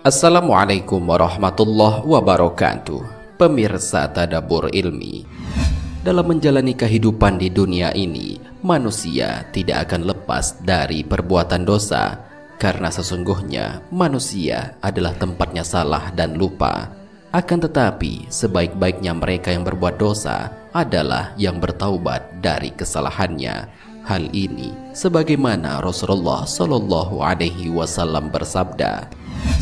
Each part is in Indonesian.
Assalamualaikum warahmatullahi wabarakatuh. Pemirsa Tadabbur Ilmi, dalam menjalani kehidupan di dunia ini, manusia tidak akan lepas dari perbuatan dosa, karena sesungguhnya manusia adalah tempatnya salah dan lupa. Akan tetapi, sebaik-baiknya mereka yang berbuat dosa adalah yang bertaubat dari kesalahannya. Hal ini sebagaimana Rasulullah Shallallahu Alaihi Wasallam bersabda,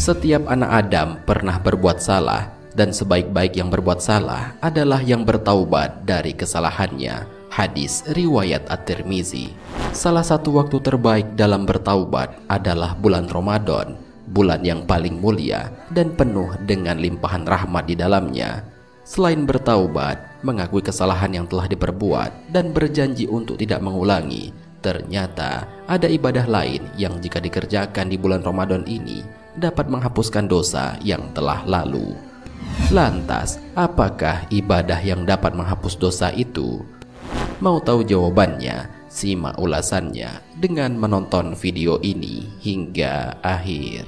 setiap anak Adam pernah berbuat salah, dan sebaik-baik yang berbuat salah adalah yang bertaubat dari kesalahannya. Hadis riwayat At-Tirmizi. Salah satu waktu terbaik dalam bertaubat adalah bulan Ramadan, bulan yang paling mulia dan penuh dengan limpahan rahmat di dalamnya. Selain bertaubat, mengakui kesalahan yang telah diperbuat, dan berjanji untuk tidak mengulangi, ternyata ada ibadah lain yang jika dikerjakan di bulan Ramadan ini dapat menghapuskan dosa yang telah lalu. Lantas, apakah ibadah yang dapat menghapus dosa itu? Mau tahu jawabannya? Simak ulasannya dengan menonton video ini hingga akhir.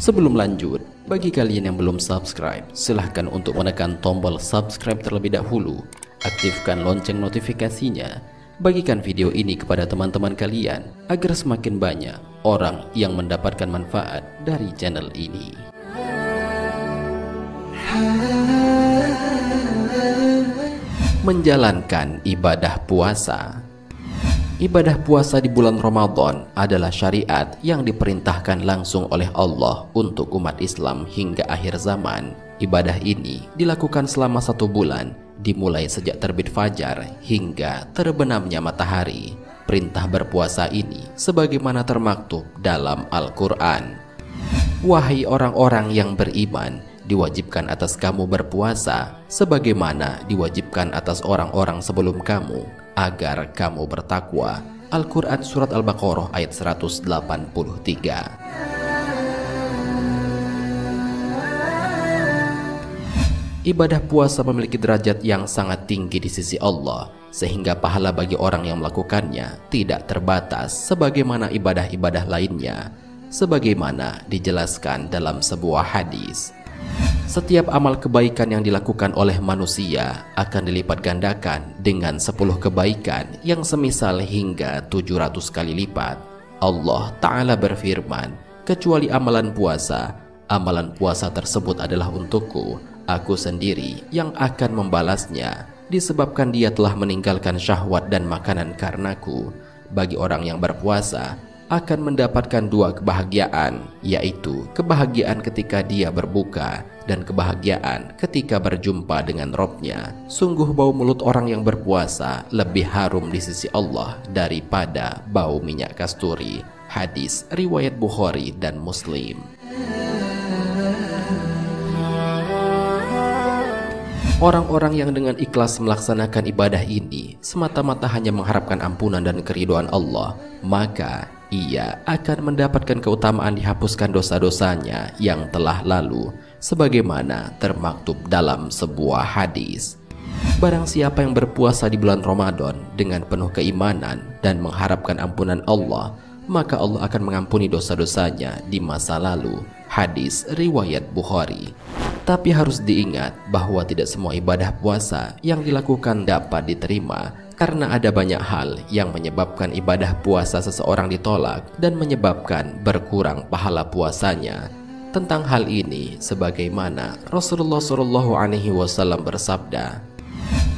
Sebelum lanjut, bagi kalian yang belum subscribe, silahkan untuk menekan tombol subscribe terlebih dahulu. Aktifkan lonceng notifikasinya. Bagikan video ini kepada teman-teman kalian agar semakin banyak orang yang mendapatkan manfaat dari channel ini. Menjalankan ibadah puasa. Ibadah puasa di bulan Ramadan adalah syariat yang diperintahkan langsung oleh Allah untuk umat Islam hingga akhir zaman. Ibadah ini dilakukan selama 1 bulan, dimulai sejak terbit fajar hingga terbenamnya matahari. Perintah berpuasa ini sebagaimana termaktub dalam Al-Quran. Wahai orang-orang yang beriman, diwajibkan atas kamu berpuasa sebagaimana diwajibkan atas orang-orang sebelum kamu, agar kamu bertakwa. Al-Quran Surat Al-Baqarah ayat 183. Ibadah puasa memiliki derajat yang sangat tinggi di sisi Allah, sehingga pahala bagi orang yang melakukannya tidak terbatas sebagaimana ibadah-ibadah lainnya, sebagaimana dijelaskan dalam sebuah hadis. Setiap amal kebaikan yang dilakukan oleh manusia akan dilipat gandakan dengan 10 kebaikan yang semisal hingga 700 kali lipat. Allah Ta'ala berfirman, kecuali amalan puasa tersebut adalah untukku, aku sendiri yang akan membalasnya, disebabkan dia telah meninggalkan syahwat dan makanan karenaku. Bagi orang yang berpuasa akan mendapatkan 2 kebahagiaan, yaitu kebahagiaan ketika dia berbuka dan kebahagiaan ketika berjumpa dengan Robnya. Sungguh bau mulut orang yang berpuasa lebih harum di sisi Allah daripada bau minyak kasturi. Hadis riwayat Bukhari dan Muslim. Orang-orang yang dengan ikhlas melaksanakan ibadah ini semata-mata hanya mengharapkan ampunan dan keridhaan Allah, maka ia akan mendapatkan keutamaan dihapuskan dosa-dosanya yang telah lalu, sebagaimana termaktub dalam sebuah hadis. Barang siapa yang berpuasa di bulan Ramadan dengan penuh keimanan dan mengharapkan ampunan Allah, maka Allah akan mengampuni dosa-dosanya di masa lalu. Hadis riwayat Bukhari. Tapi harus diingat bahwa tidak semua ibadah puasa yang dilakukan dapat diterima, karena ada banyak hal yang menyebabkan ibadah puasa seseorang ditolak dan menyebabkan berkurang pahala puasanya. Tentang hal ini, sebagaimana Rasulullah Shallallahu Alaihi Wasallam bersabda,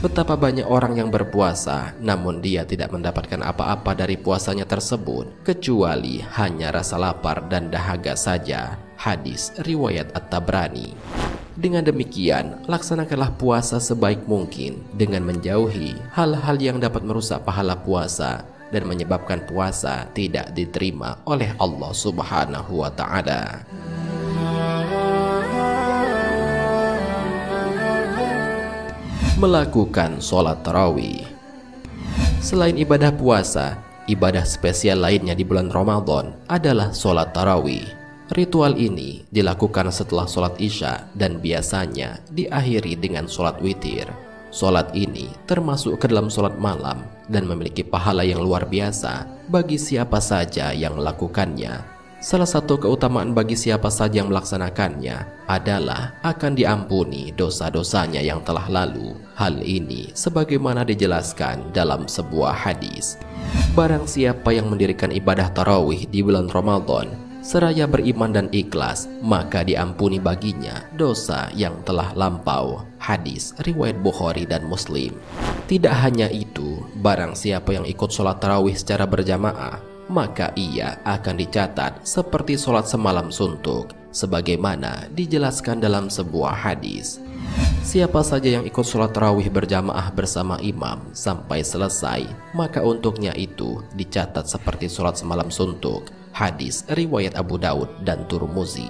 betapa banyak orang yang berpuasa namun dia tidak mendapatkan apa-apa dari puasanya tersebut kecuali hanya rasa lapar dan dahaga saja. Hadis riwayat At-Tabrani. Dengan demikian, laksanakanlah puasa sebaik mungkin dengan menjauhi hal-hal yang dapat merusak pahala puasa dan menyebabkan puasa tidak diterima oleh Allah Subhanahu wa Ta'ala. Melakukan sholat tarawih. Selain ibadah puasa, ibadah spesial lainnya di bulan Ramadan adalah sholat tarawih. Ritual ini dilakukan setelah sholat isya dan biasanya diakhiri dengan sholat witir. Sholat ini termasuk ke dalam sholat malam dan memiliki pahala yang luar biasa bagi siapa saja yang melakukannya. Salah satu keutamaan bagi siapa saja yang melaksanakannya adalah akan diampuni dosa-dosanya yang telah lalu. Hal ini sebagaimana dijelaskan dalam sebuah hadis. Barang siapa yang mendirikan ibadah tarawih di bulan Ramadan seraya beriman dan ikhlas, maka diampuni baginya dosa yang telah lampau. Hadis riwayat Bukhari dan Muslim. Tidak hanya itu, barang siapa yang ikut sholat tarawih secara berjamaah, maka ia akan dicatat seperti sholat semalam suntuk, sebagaimana dijelaskan dalam sebuah hadis. Siapa saja yang ikut sholat tarawih berjamaah bersama imam sampai selesai, maka untuknya itu dicatat seperti sholat semalam suntuk. Hadis riwayat Abu Daud dan Tirmidzi.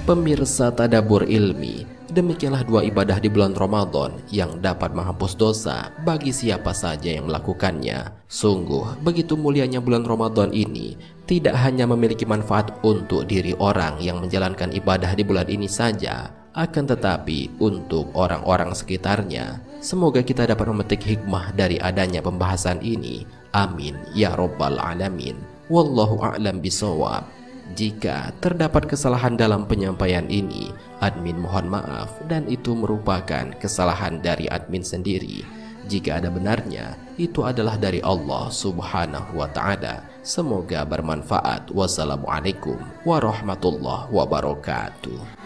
Pemirsa Tadabbur Ilmi, demikianlah dua ibadah di bulan Ramadan yang dapat menghapus dosa bagi siapa saja yang melakukannya. Sungguh begitu mulianya bulan Ramadan ini, tidak hanya memiliki manfaat untuk diri orang yang menjalankan ibadah di bulan ini saja, akan tetapi untuk orang-orang sekitarnya. Semoga kita dapat memetik hikmah dari adanya pembahasan ini. Amin ya rabbal alamin. Wallahu a'lam bishawab. Jika terdapat kesalahan dalam penyampaian ini, admin mohon maaf dan itu merupakan kesalahan dari admin sendiri. Jika ada benarnya, itu adalah dari Allah Subhanahu wa ta'ala. Semoga bermanfaat. Wassalamualaikum warahmatullahi wabarakatuh.